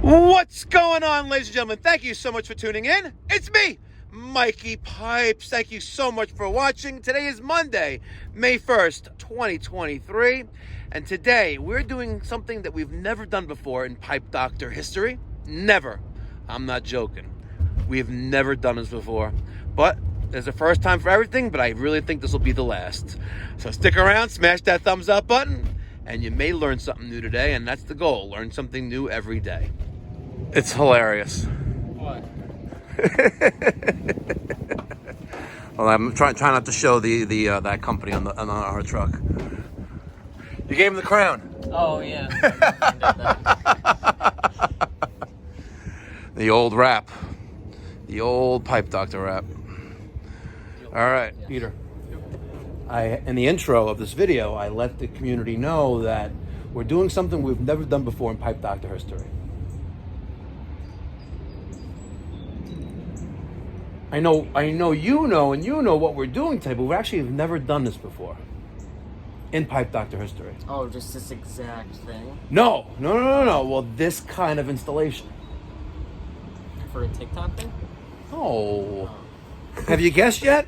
What's going on, ladies and gentlemen? Thank you so much for tuning in. It's me, Mikey Pipes. Thank you so much for watching. Today is Monday, May 1st, 2023. And today we're doing something that we've never done before in Pipe Doctor history. Never. I'm not joking. We've never done this before. But there's a first time for everything, but I really think this will be the last. So stick around, smash that thumbs up button, and you may learn something new today, and that's the goal. Learn something new every day. It's hilarious. What? Well, I'm trying not to show the that company on our truck. You gave him the crown. Oh yeah. The old rap, the old Pipe Doctor rap. All right, Peter. In the intro of this video, I let the community know that we're doing something we've never done before in Pipe Doctor history. I know you know, and you know what we're doing today, but we actually have never done this before in Pipe Doctor history. Oh, just this exact thing? No. Well, this kind of installation. For a TikTok thing? Oh. Have you guessed yet?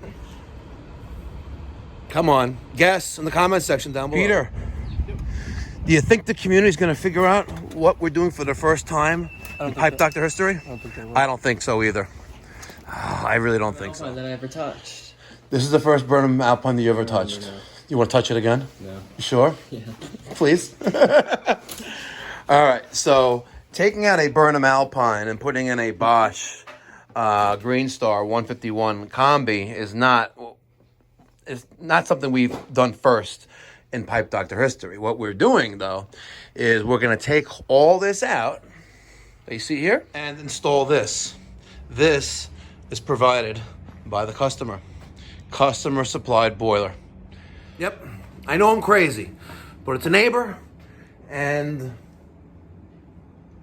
Come on, guess in the comment section down below. Peter, do you think the community's going to figure out what we're doing for the first time in Pipe Doctor history? I don't think they will. I don't think so either. I really don't think so. That I ever touched. This is the first Burnham Alpine that you ever touched. No. You want to touch it again? No. You sure? Yeah. Please. All right. So taking out a Burnham Alpine and putting in a Bosch Greenstar 151 Combi is not something we've done first in Pipe Doctor history. What we're doing though is we're going to take all this out that you see here and install this. This is provided by the customer. Customer supplied boiler. Yep, I know I'm crazy, but it's a neighbor, and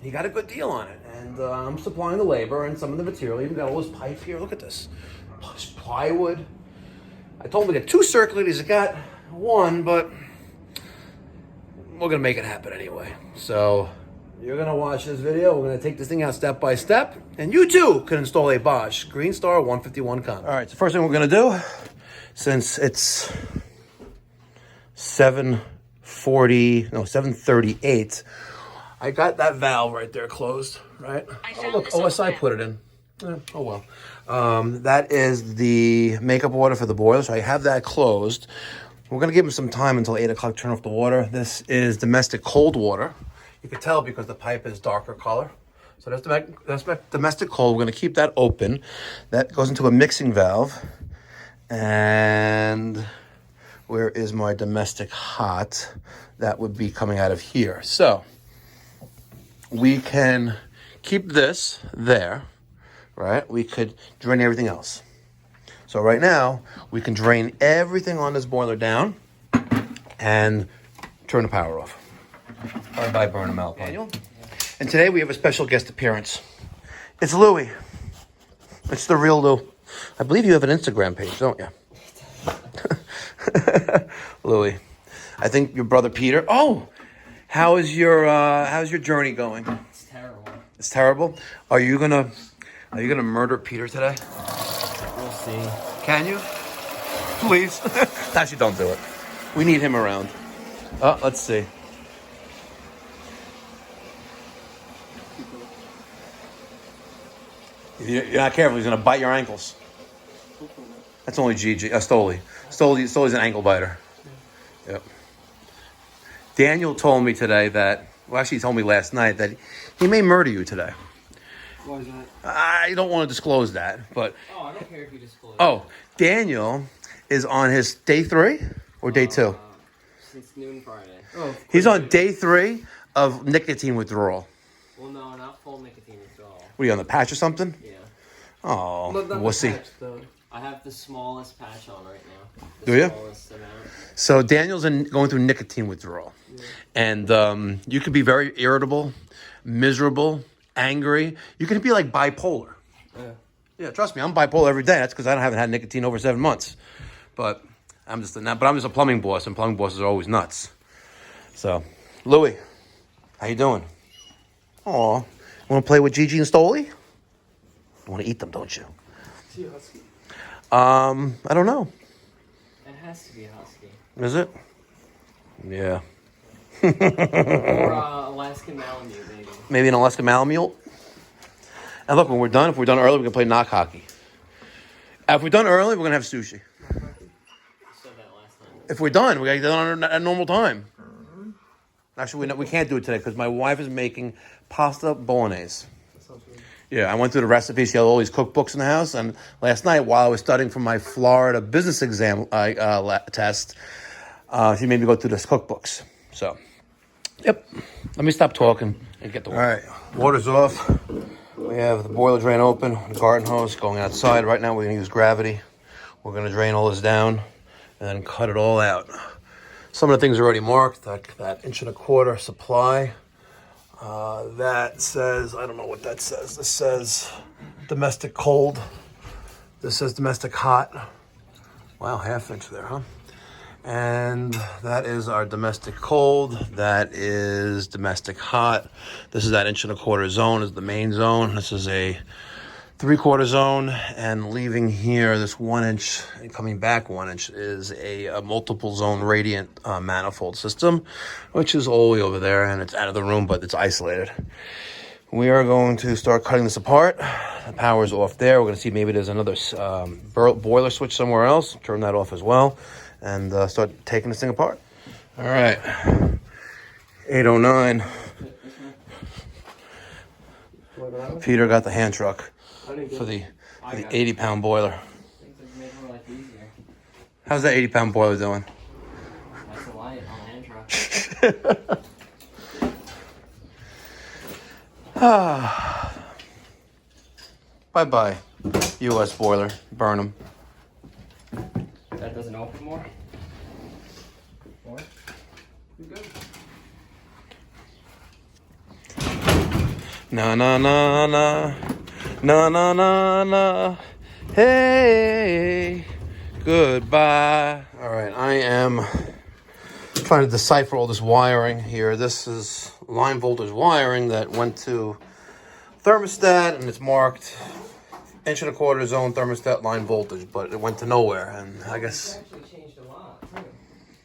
he got a good deal on it. And I'm supplying the labor and some of the material. Even got all this pipe here. Look at this, plywood. I told him to get 2 circulators. I got 1, but we're gonna make it happen anyway. So you're gonna watch this video. We're gonna take this thing out step by step, and you too can install a Bosch Greenstar 151 Combi. All right, so first thing we're gonna do, since it's 7:38, I got that valve right there closed, right? Oh look, OSI put it in. Oh well. That is the makeup water for the boiler, so I have that closed. We're gonna give him some time until 8 o'clock to turn off the water. This is domestic cold water. You can tell because the pipe is darker color. So that's domestic cold. We're going to keep that open. That goes into a mixing valve. And where is my domestic hot? That would be coming out of here. So we can keep this there, right? We could drain everything else. So right now, we can drain everything on this boiler down and turn the power off. By Burnham Alpine. And today we have a special guest appearance. It's Louie. It's the real Lou. I believe you have an Instagram page, don't you? Louie. I think your brother Peter. Oh, how's your journey going? It's terrible. It's terrible. Are you gonna murder Peter today? We'll see. Can you? Please. Actually, don't do it. We need him around. Let's see. You're not careful, he's going to bite your ankles. That's only Gigi. Stoli. Stoli's an ankle biter. Yep. Daniel told me today that, well, actually he told me last night that he may murder you today. Why is that? I don't want to disclose that, but... Oh, I don't care if you disclose. Oh, Daniel is on his day 3 or day 2? Since noon Friday. Oh. He's on day 3 of nicotine withdrawal. Well, no, not full nicotine withdrawal. What are you, on the patch or something? Yeah. Oh, But we'll see. I have the smallest patch on right now. Do you? Smallest amount. So Daniel's going through nicotine withdrawal. Yeah. And you can be very irritable, miserable, angry. You can be like bipolar. Yeah. Yeah, trust me, I'm bipolar every day. That's because I haven't had nicotine over 7 months. But I'm just a plumbing boss, and plumbing bosses are always nuts. So, Louie, how you doing? Aw, Want to play with Gigi and Stoli? You want to eat them, don't you? Is he a husky? I don't know. It has to be a husky. Is it? Yeah. Or Alaskan Malamute, maybe. Maybe an Alaska Malamute. And look, when we're done, if we're done early, we can play knock hockey. If we're done early, we're going to have sushi. You said that last time. If we're done, we got to get done at normal time. Actually, we can't do it today because my wife is making pasta bolognese. That sounds good. Yeah, I went through the recipes. She had all these cookbooks in the house. And last night, while I was studying for my Florida business exam test, she made me go through those cookbooks. So, yep. Let me stop talking and get to work. All right, water's off. We have the boiler drain open, the garden hose going outside. Right now, we're going to use gravity. We're going to drain all this down and then cut it all out. Some of the things are already marked, like that 1.25 inch supply. That says, I don't know what that says. This says domestic cold. This says domestic hot. Wow, 1/2 inch there, huh? And that is our domestic cold. That is domestic hot. This is that 1.25 inch zone, is the main zone. This is a 3/4 zone, and leaving here, this 1 inch and coming back 1 inch is a multiple zone radiant manifold system, which is all the way over there, and it's out of the room, but it's isolated. We are going to start cutting this apart. The power's off there. We're going to see maybe there's another boiler switch somewhere else. Turn that off as well, and start taking this thing apart. All right, 8:09. Peter got the hand truck for the 80-pound boiler. Things have made my life easier. How's that 80-pound boiler doing? That's a light on a hand truck. Bye-bye, U.S. boiler, Burnham. That doesn't open more? More? You're good. Na na na na, na na na na. Hey, goodbye. All right, I am trying to decipher all this wiring here. This is line voltage wiring that went to thermostat, and it's marked 1.25 inch zone thermostat line voltage, but it went to nowhere. And I guess, It's actually changed a lot, too.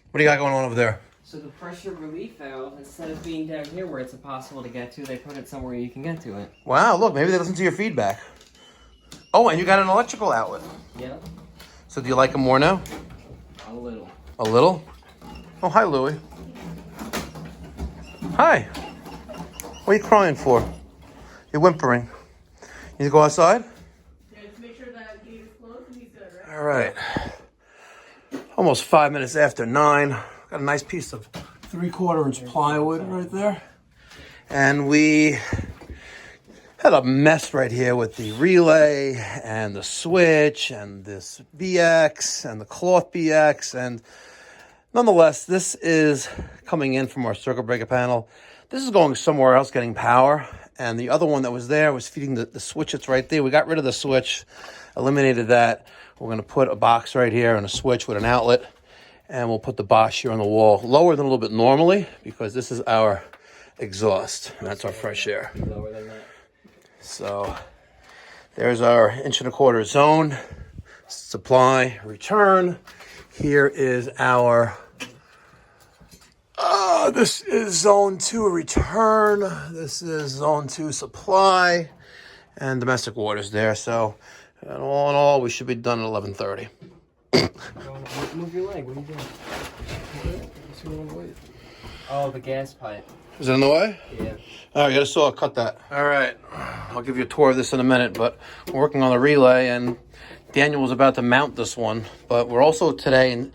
what do you got going on over there? So the pressure relief valve, instead of being down here where it's impossible to get to, they put it somewhere you can get to it. Wow, look, maybe they listen to your feedback. Oh, and you got an electrical outlet. Yeah, So do you like them more now? a little. A little? Oh, hi, Louie. Hi. What are you crying for? You're whimpering. You need to go outside? Yeah, just make sure that gate is closed and he's good, right? All right. Almost 5 minutes after 9. Got a nice piece of 3/4 inch plywood right there. And we had a mess right here with the relay and the switch and this BX and the cloth BX. And nonetheless, this is coming in from our circuit breaker panel. This is going somewhere else getting power. And the other one that was there was feeding the switch that's right there. We got rid of the switch, eliminated that. We're going to put a box right here and a switch with an outlet. And we'll put the Bosch here on the wall, lower than a little bit normally, because this is our exhaust, and that's our fresh air. Lower than that. So there's our 1.25 inch zone, supply, return. Here is our, this is zone 2 return. This is zone 2 supply, and domestic water's there. So all in all, we should be done at 11:30. Move your leg, what are you doing? Oh, the gas pipe. Is it in the way? Yeah. All right, I just saw it. Cut that. All right, I'll give you a tour of this in a minute, but we're working on the relay, and Daniel was about to mount this one, but we're also today, in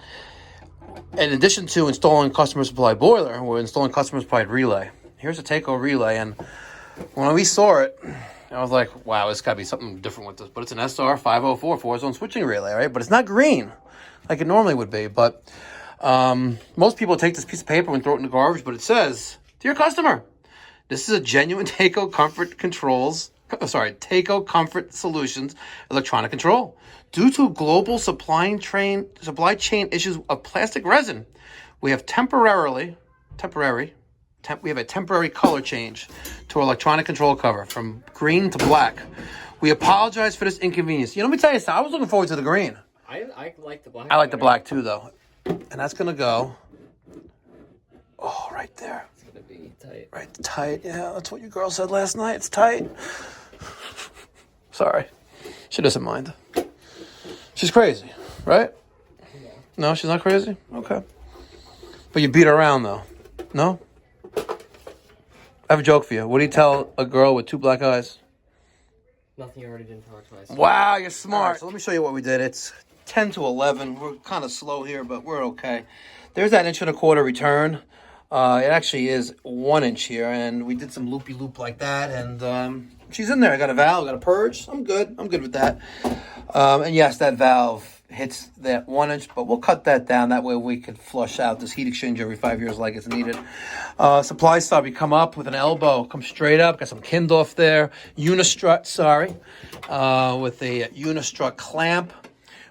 addition to installing customer supply boiler, we're installing customer supplied relay. Here's a Taco relay, and when we saw it, I was like, wow, it's got to be something different with this, but it's an SR 504 4-zone switching relay, right? But it's not green like it normally would be, but most people take this piece of paper and throw it in the garbage, but it says, dear customer, this is a genuine Taco Comfort Solutions electronic control. Due to global supply chain issues of plastic resin, we have temporary we have a temporary color change to our electronic control cover from green to black. We apologize for this inconvenience. You know, let me tell you something. I was looking forward to the green. I like the black. I like the black too, though. And that's going to go, right there. It's gonna be tight. Right, tight. Yeah, that's what your girl said last night. It's tight. Sorry. She doesn't mind. She's crazy, right? No, she's not crazy? Okay. But you beat her around, though. No? I have a joke for you. What do you tell a girl with 2 black eyes? Nothing, you already didn't tell her twice. Wow, you're smart. Right, so let me show you what we did. It's 10 to 11. We're kind of slow here, but we're okay. There's that 1.25 inch return. It actually is 1 inch here, and we did some loopy-loop like that, and she's in there. I got a valve, got a purge. I'm good. I'm good with that. And yes, that valve hits that 1 inch, but we'll cut that down. That way we could flush out this heat exchange every 5 years like it's needed. Supply stop, we come up with an elbow, come straight up, got some Kindorf there. Unistrut, with a Unistrut clamp.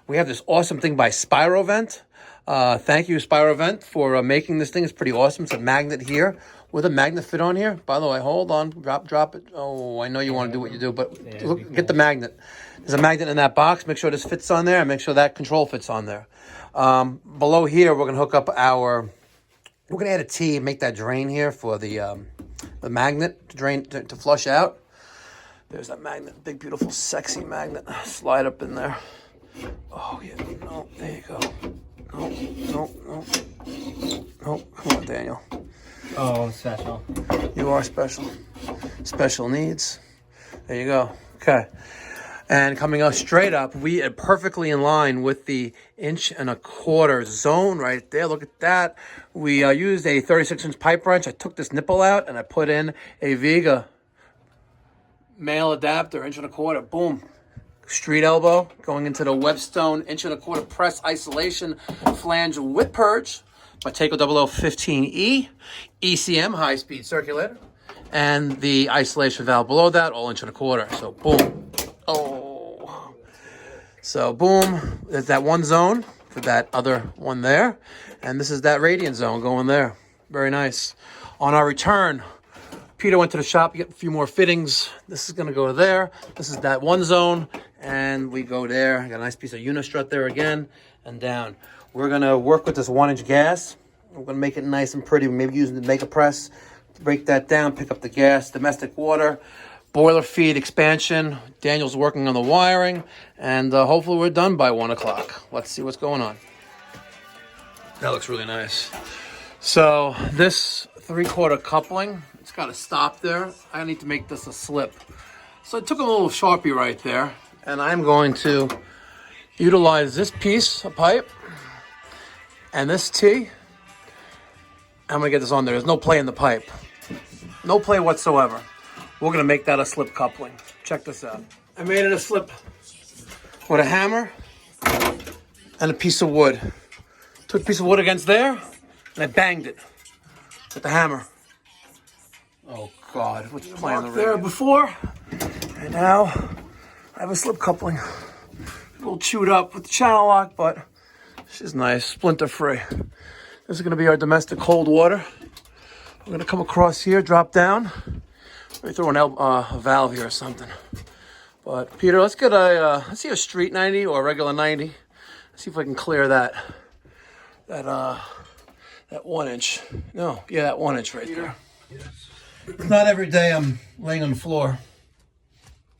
We have this awesome thing by Spirovent. Thank you, Spirovent, for making this thing. It's pretty awesome. It's a magnet here with a magnet fit on here. By the way, hold on, drop it. Oh, I know you want to do what you do, but look, get the magnet. There's a magnet in that box. Make sure this fits on there, and make sure that control fits on there. Below here, we're gonna hook up we're gonna add a T, make that drain here for the magnet to drain to flush out. There's that magnet, big, beautiful, sexy magnet. Slide up in there. Oh yeah, no, there you go. No, come on, Daniel. Oh, I'm special. You are special. Special needs. There you go. Okay. And coming up straight up, we are perfectly in line with the 1.25 inch zone right there. Look at that. We used a 36-inch pipe wrench. I took this nipple out and I put in a Vega male adapter, 1.25 inch. Boom. Street elbow going into the Webstone 1.25 inch press isolation flange with purge. My Taco 0015E, ECM high speed circulator, and the isolation valve below that, all 1.25 inch. So boom. Oh. So boom. There's that one zone for that other one there. And this is that radiant zone going there. Very nice. On our return, Peter went to the shop to get a few more fittings. This is going to go there. This is that one zone. And we go there. I got a nice piece of Unistrut there again and down. We're going to work with this 1 inch gas. We're going to make it nice and pretty. Maybe using the Mega Press to break that down, pick up the gas, domestic water, boiler feed expansion. Daniel's working on the wiring. And hopefully we're done by 1 o'clock. Let's see what's going on. That looks really nice. So this 3/4 coupling, it's got a stop there. I need to make this a slip. So I took a little Sharpie right there, and I'm going to utilize this piece of pipe and this T. I'm going to get this on there. There's no play in the pipe. No play whatsoever. We're going to make that a slip coupling. Check this out. I made it a slip with a hammer and a piece of wood. Took a piece of wood against there, and I banged it with the hammer. Oh God, what's playing the there before? And now I have a slip coupling. A little chewed up with the channel lock, but she's nice, splinter free. This is gonna be our domestic cold water. We're gonna come across here, drop down. Maybe throw a valve here or something. But Peter, let's get let's see a street 90 or a regular 90. Let's see if I can clear that 1 inch. No, yeah, that 1 inch right there. Yes. It's not every day I'm laying on the floor.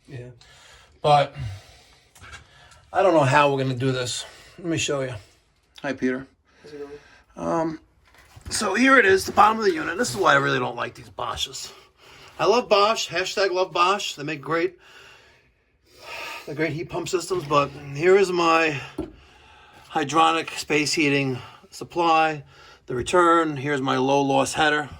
Yeah. But I don't know how we're gonna do this. Let me show you. Hi, Peter. How's it going? So here it is, the bottom of the unit. This is why I really don't like these Bosches. I love Bosch. Hashtag love Bosch. They make great heat pump systems. But here is my hydronic space heating supply, the return. Here's my low loss header.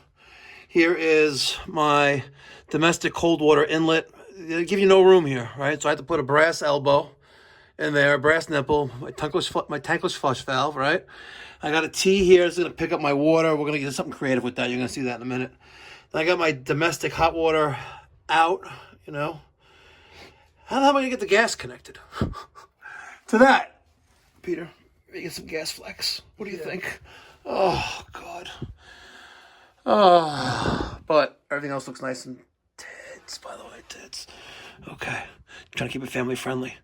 Here is my domestic cold water inlet. They give you no room here, right? So I have to put a brass elbow in there, brass nipple, my tankless flush valve, right? I got a T here. It's going to pick up my water. We're going to get something creative with that. You're going to see that in a minute. Then I got my domestic hot water out, you know. How the hell am I going to get the gas connected to that? Peter, let me get some gas flex. What do you think? Oh, God. But everything else looks nice and tits, by the way, tits. Okay. Trying to keep it family friendly.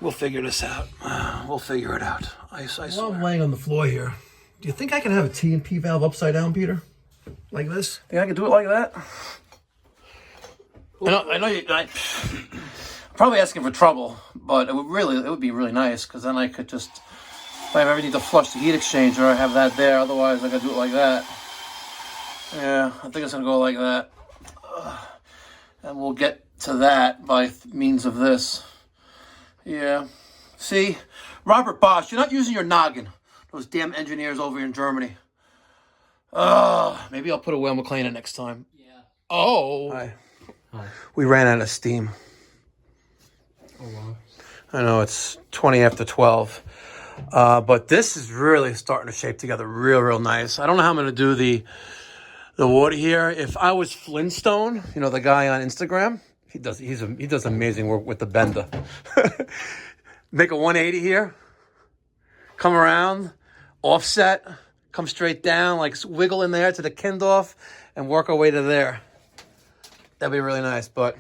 We'll figure this out. We'll figure it out. I swear. While I'm laying on the floor here, do you think I can have a T&P valve upside down, Peter? Like this? Think I can do it like that? I know I'm probably asking for trouble, but it would be really nice, because then I could just, if I ever need to flush the heat exchanger, I have that there. Otherwise, I gotta do it like that. Yeah, I think it's gonna go like that. And we'll get to that by means of this. Yeah. See, Robert Bosch, you're not using your noggin. Those damn engineers over in Germany. Maybe I'll put a whale McLean in next time. Yeah. Oh. Hi. We ran out of steam. Oh, wow. I know, it's 20 after 12. But this is really starting to shape together real nice. I don't know how I'm going to do the water here. If I was Flintstone, you know, the guy on Instagram, he does amazing work with the bender. Make a 180 here. Come around, offset, come straight down, like wiggle in there to the Kindorf and work our way to there. That'd be really nice. But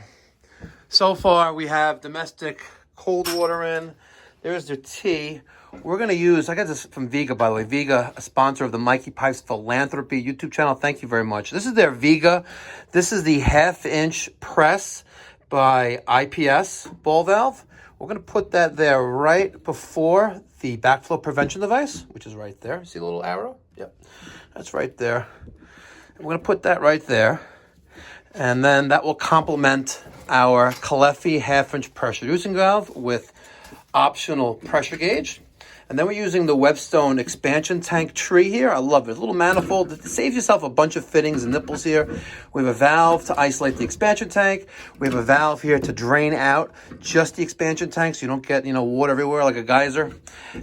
so far we have domestic cold water in. There's their tea. We're going to use, I got this from Vega, by the way. Vega, a sponsor of the Mikey Pipes Philanthropy YouTube channel. Thank you very much. This is their Vega. This is the 1/2-inch press by IPS ball valve. We're going to put that there right before the backflow prevention device, which is right there. See the little arrow? Yep. That's right there. We're going to put that right there. And then that will complement our Caleffi 1/2-inch pressure reducing valve with optional pressure gauge. And then we're using the Webstone expansion tank tree here. I love it. A little manifold. It saves yourself a bunch of fittings and nipples here. We have a valve to isolate the expansion tank. We have a valve here to drain out just the expansion tank so you don't get, water everywhere like a geyser.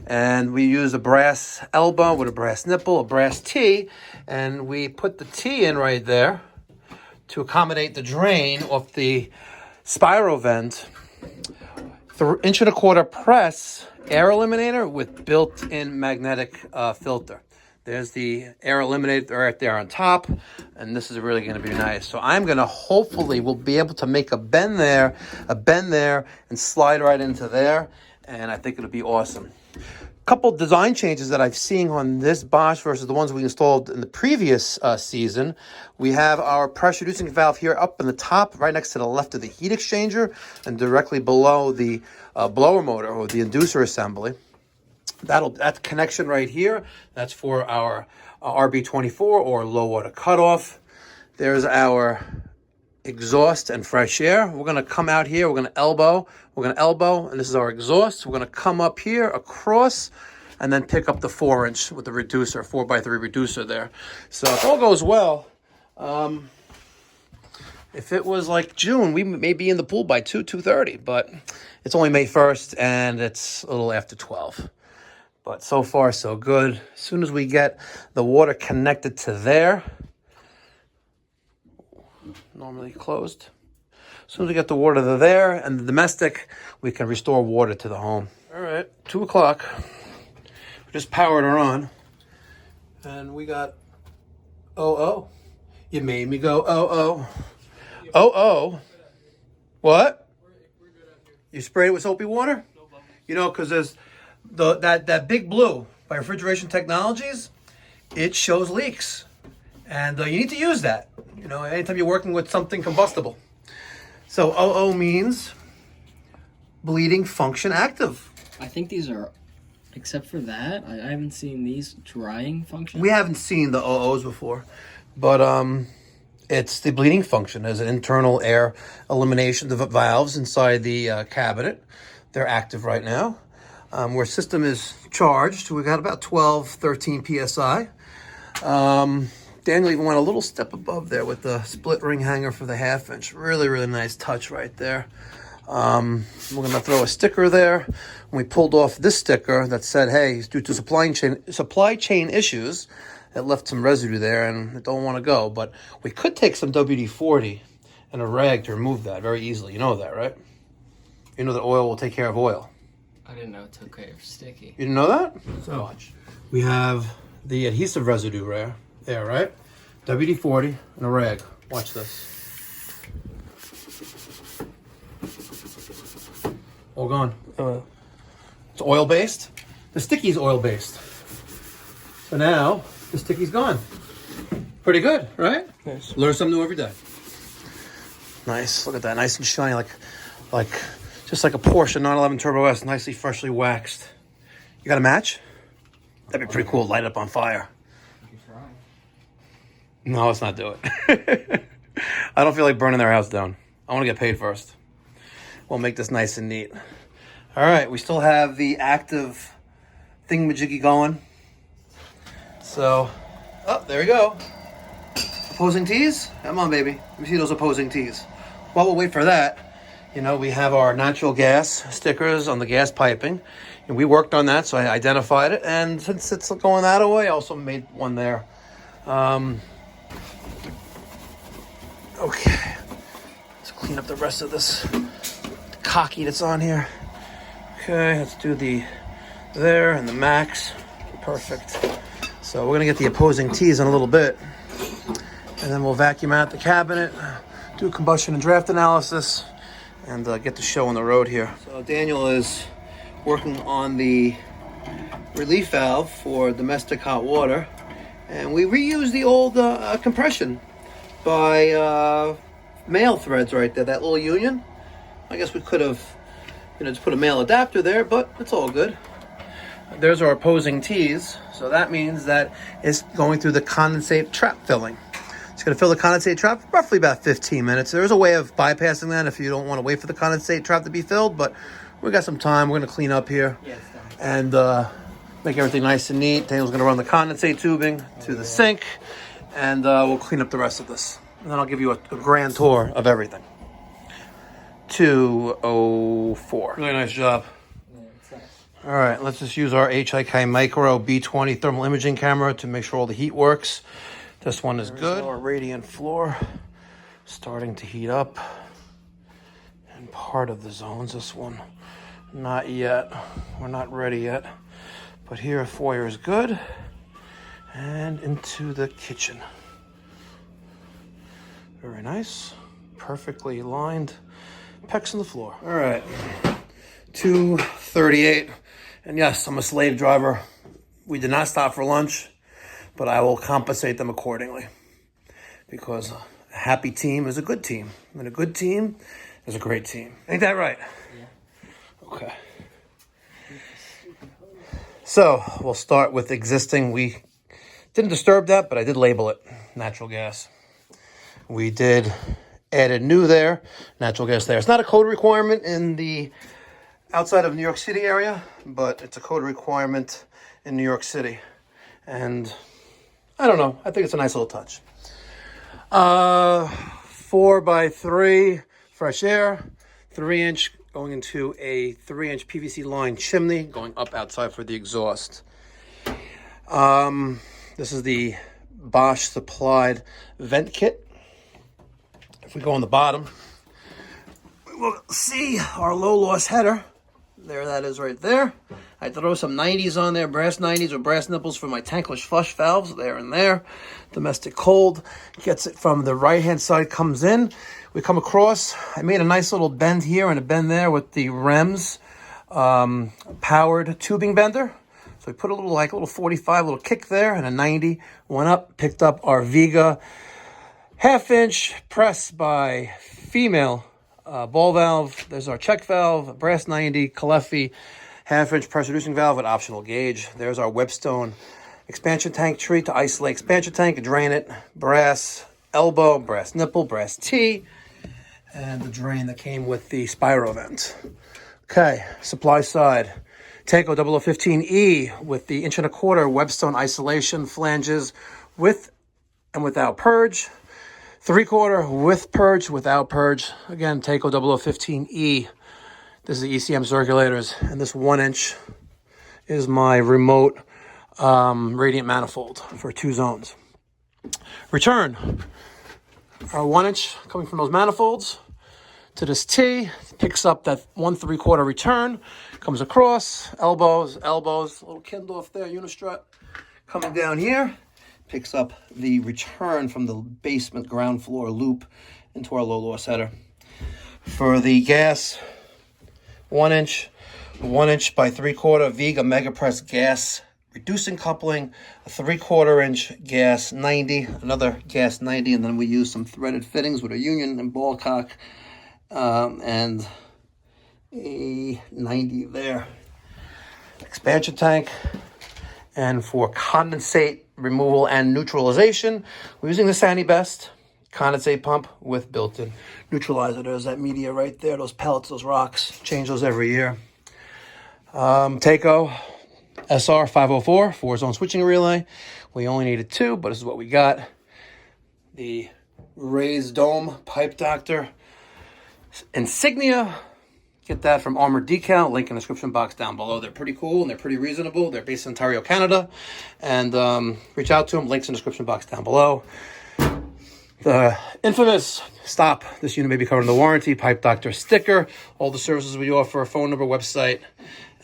And we use a brass elbow with a brass nipple, a brass T. And we put the T in right there to accommodate the drain of the spiral vent. 1.25-inch press air eliminator with built-in magnetic filter. There's the air eliminator right there on top, and this is really going to be nice. So I'm going to we'll be able to make a bend there, and slide right into there, and I think it'll be awesome. Couple design changes that I've seen on this Bosch versus the ones we installed in the previous season. We have our pressure reducing valve here up in the top, right next to the left of the heat exchanger, and directly below the blower motor or the inducer assembly. That connection right here, that's for our RB24 or low water cutoff. There's our exhaust and fresh air. We're going to come out here. We're going to elbow, and this is our exhaust. We're going to come up here across and then pick up the 4-inch with the reducer, 4x3 reducer there. So if all goes well, if it was like June, we may be in the pool by 2:30, but it's only May 1st and it's a little after 12. But so far, so good. As soon as we get the water connected to there, normally closed. As soon as we get the water to there and the domestic, we can restore water to the home. All right, 2 o'clock. We just powered her on. And we got, oh. You made me go, oh. What? You sprayed it with soapy water? Because there's that Big Blue by Refrigeration Technologies, it shows leaks. And you need to use that, anytime you're working with something combustible. So OO means bleeding function active. I think these are, except for that, I haven't seen these drying function. We haven't seen the OOs before, but it's the bleeding function. There's an internal air elimination of valves inside the cabinet. They're active right now. Where system is charged, we got about 12, 13 PSI. Daniel even went a little step above there with the split ring hanger for the 1/2-inch. Really nice touch right there. We're going to throw a sticker there. We pulled off this sticker that said, hey, due to supply chain issues, it left some residue there and it don't want to go. But we could take some WD-40 and a rag to remove that very easily. You know that, right? You know that oil will take care of oil. I didn't know it took care of sticky. You didn't know that? So we have the adhesive residue there, right? WD-40 and a rag. Watch this. All gone. It's oil-based. The sticky's oil-based. So now, the sticky's gone. Pretty good, right? Nice. Learn something new every day. Nice. Look at that. Nice and shiny, like just like a Porsche 911 Turbo S, nicely freshly waxed. You got a match? That'd be pretty cool. Light up on fire. No, let's not do it. I don't feel like burning their house down. I want to get paid first. We'll make this nice and neat. All right, we still have the active thingamajiggy going. So, oh, there we go. Opposing tees? Come on, baby. Let me see those opposing tees. While we'll wait for that, you know, we have our natural gas stickers on the gas piping. And we worked on that, so I identified it. And since it's going that way, I also made one there. Okay. Let's clean up the rest of this cocky that's on here. Okay, let's do the there and the max. Perfect. So we're going to get the opposing tees in a little bit. And then we'll vacuum out the cabinet, do a combustion and draft analysis, and get the show on the road here. So Daniel is working on the relief valve for domestic hot water. And we reused the old compression by male threads right there, that little union. I guess we could have, just put a male adapter there, but it's all good. There's our opposing tees. So that means that it's going through the condensate trap filling. It's going to fill the condensate trap for roughly about 15 minutes. There's a way of bypassing that if you don't want to wait for the condensate trap to be filled, but we got some time. We're going to clean up here and make everything nice and neat. Daniel's going to run the condensate tubing to the sink, and we'll clean up the rest of this. And then I'll give you a grand tour of everything. 204. Really nice job. All right, let's just use our HIK Micro B20 thermal imaging camera to make sure all the heat works. This one is good. Our radiant floor starting to heat up. And part of the zones, this one, not yet. We're not ready yet. But here, foyer is good. And into the kitchen. Very nice. Perfectly lined. Pecs on the floor. All right. 2:38. And yes, I'm a slave driver. We did not stop for lunch, but I will compensate them accordingly. Because a happy team is a good team. And a good team is a great team. Ain't that right? Yeah. Okay. So, we'll start with existing. We didn't disturb that, but I did label it natural gas. We did added new there, natural gas there. It's not a code requirement in the outside of New York City area, but it's a code requirement in New York City. And I don't know, I think it's a nice little touch. 4x3 fresh air, 3-inch going into a 3-inch PVC line chimney going up outside for the exhaust. This is the Bosch supplied vent kit. If we go on the bottom, we'll see our low loss header. There that is right there. I throw some 90s on there, brass 90s or brass nipples for my tankless flush valves there and there. Domestic cold gets it from the right hand side, comes in. We come across, I made a nice little bend here and a bend there with the REMS powered tubing bender. So we put a little 45, little kick there and a 90, went up, picked up our Viga 1/2-inch press by female ball valve. There's our check valve, brass 90, Caleffi 1/2-inch pressure reducing valve with optional gauge. There's our Webstone expansion tank tree to isolate expansion tank and drain it. Brass elbow, brass nipple, brass T, and the drain that came with the Spyro vent. Okay, supply side. Tanko 0015E with the 1.25 Webstone isolation flanges with and without purge. 3/4 with purge, without purge. Again, Taco 0015E. This is the ECM circulators. And this 1-inch is my remote radiant manifold for 2 zones. Return. Our 1-inch coming from those manifolds to this T. Picks up that 1/3/4 return. Comes across. Elbows. A little Kindorf there, unistrut. Coming down here. picks up the return from the basement ground floor loop into our low loss header. For the gas, 1 inch by 3/4 Viga Mega Press gas reducing coupling, a 3/4 inch gas 90, another gas 90, and then we use some threaded fittings with a union and ball cock, and a 90 there. Expansion tank, and for condensate removal and neutralization, we're using the Sandy Best condensate pump with built-in neutralizer. There's that media right there, those pellets, those rocks, change those every year. Taco SR 504 4-zone switching relay. We only needed 2, but this is what we got. The raised dome pipe doctor insignia. Get that from Armored Decal. Link in the description box down below. They're pretty cool and they're pretty reasonable. They're based in Ontario, Canada. And reach out to them. Links in the description box down below. The infamous stop. This unit may be covered in the warranty. Pipe doctor sticker. All the services we offer. Phone number, website,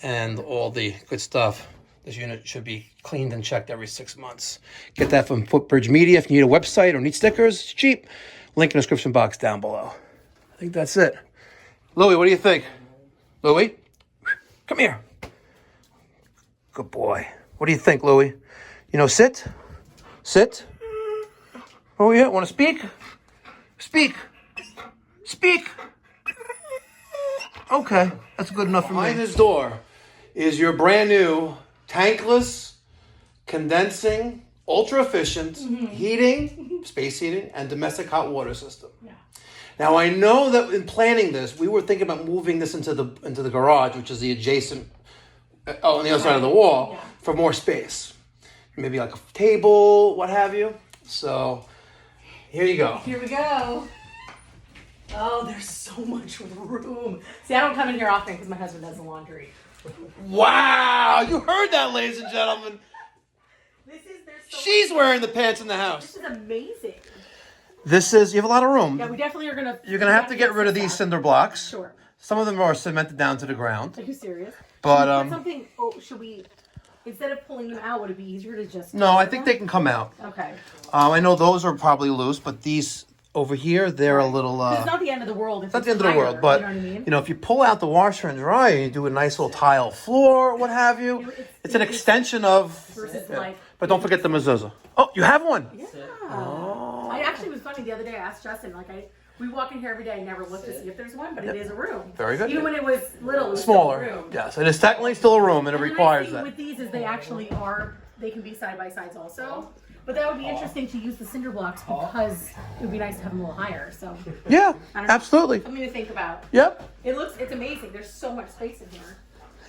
and all the good stuff. This unit should be cleaned and checked every 6 months. Get that from Footbridge Media. If you need a website or need stickers, it's cheap. Link in the description box down below. I think that's it. Louie, what do you think? Louie? Come here. Good boy. What do you think, Louie? You know, sit. Sit. Oh, yeah. Want to speak? Speak. Speak. Okay. That's good enough for me. Behind this door is your brand new tankless, condensing, ultra efficient heating, space heating, and domestic hot water system. Yeah. Now I know that in planning this, we were thinking about moving this into the garage, which is the adjacent, on the other side of the wall, for more space. Maybe like a table, what have you. So here you go. Here we go. Oh, there's so much room. See, I don't come in here often because my husband does the laundry. Wow, you heard that, ladies and gentlemen. She's wearing the pants in the house. This is amazing. You have a lot of room. Yeah, we definitely are gonna. You're gonna have to get rid of these cinder blocks. Sure. Some of them are cemented down to the ground. Are you serious? But something. Oh, should we? Instead of pulling them out, would it be easier to just? No, I think they can come out. Okay. I know those are probably loose, but these over here, they're a little. It's not the end of the world. It's not the end of the world, but you know what I mean? You know, if you pull out the washer and dryer, and you do a nice little tile floor, what have you. It's an extension of. Versus but don't forget the mezuzah. Oh, you have one. Yeah. Oh. I actually was funny the other day. I asked Justin, we walk in here every day. I never look to see if there's one, but it is a room. Very good. Even when it was little, it was smaller. Still a room. Yes, it is technically still a room, and it requires the nice thing with these is they actually are. They can be side by sides also. But that would be interesting to use the cinder blocks because it would be nice to have them a little higher. So yeah, absolutely. Something to think about. Yep. It's amazing. There's so much space in here.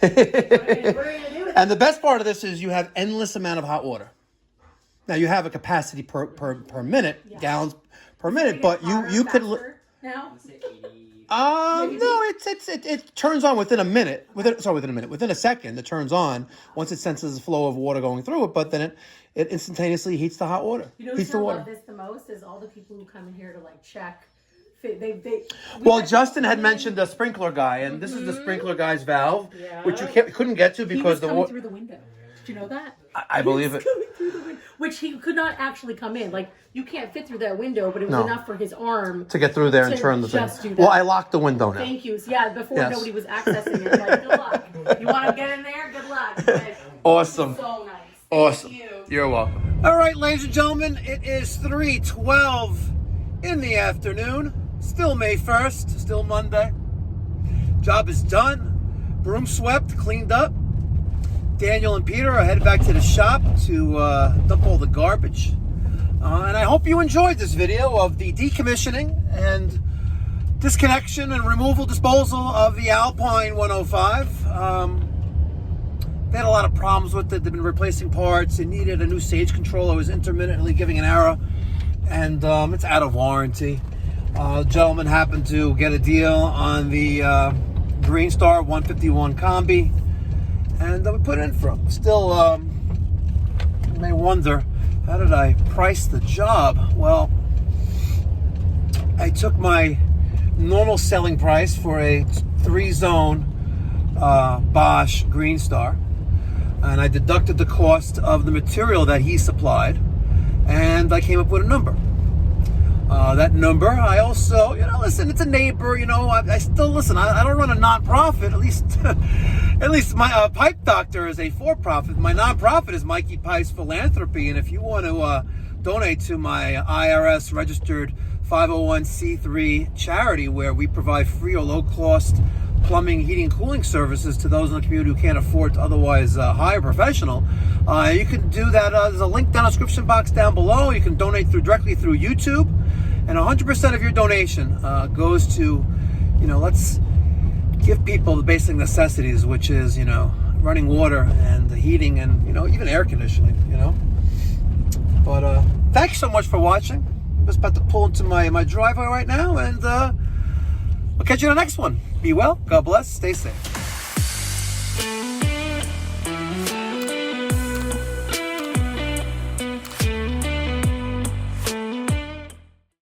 What are you gonna do with And the best part of this is you have endless amount of hot water. Now you have a capacity per minute, gallons per minute, but you could now. No, it turns on within a minute. Within a second, it turns on once it senses the flow of water going through it. But then it instantaneously heats the hot water. You know who's gonna love this the most is all the people who come in here to check. Justin had mentioned the sprinkler guy, and this is the sprinkler guy's valve, which you couldn't get to because he was coming through the window. Did you know that? I believe it. Coming through the window, which he could not actually come in. You can't fit through that window, but it was enough for his arm to get through there and turn the thing. Well, I locked the window now. Thank you. So, before nobody was accessing it. Good luck. You want to get in there? Good luck. But awesome. So nice. Awesome. Thank you. You're welcome. All right, ladies and gentlemen, it is 3:12 in the afternoon. Still May 1st, still Monday. Job is done. Broom swept, cleaned up. Daniel and Peter are headed back to the shop to dump all the garbage. And I hope you enjoyed this video of the decommissioning and disconnection and removal disposal of the Alpine 105. They had a lot of problems with it. They've been replacing parts. It needed a new sage controller. It was intermittently giving an error. And it's out of warranty. Gentleman happened to get a deal on the Greenstar 151 Combi. And we put it in for him. Still, you may wonder, how did I price the job? Well, I took my normal selling price for a 3-zone Bosch Greenstar, and I deducted the cost of the material that he supplied, and I came up with a number. That number, I also, listen, it's a neighbor, I still listen. I don't run a non-profit, at least, at least my pipe doctor is a for-profit. My non-profit is Mikey Pipes Philanthropy, and if you want to donate to my IRS registered 501c3 charity, where we provide free or low-cost plumbing, heating, and cooling services to those in the community who can't afford to otherwise hire a professional, you can do that. There's a link down in the description box down below. You can donate directly through YouTube, and 100% of your donation goes to, let's give people the basic necessities, which is, running water and the heating and, even air conditioning, But thanks so much for watching. I'm just about to pull into my driveway right now, and I'll catch you in the next one. Be well, God bless, stay safe.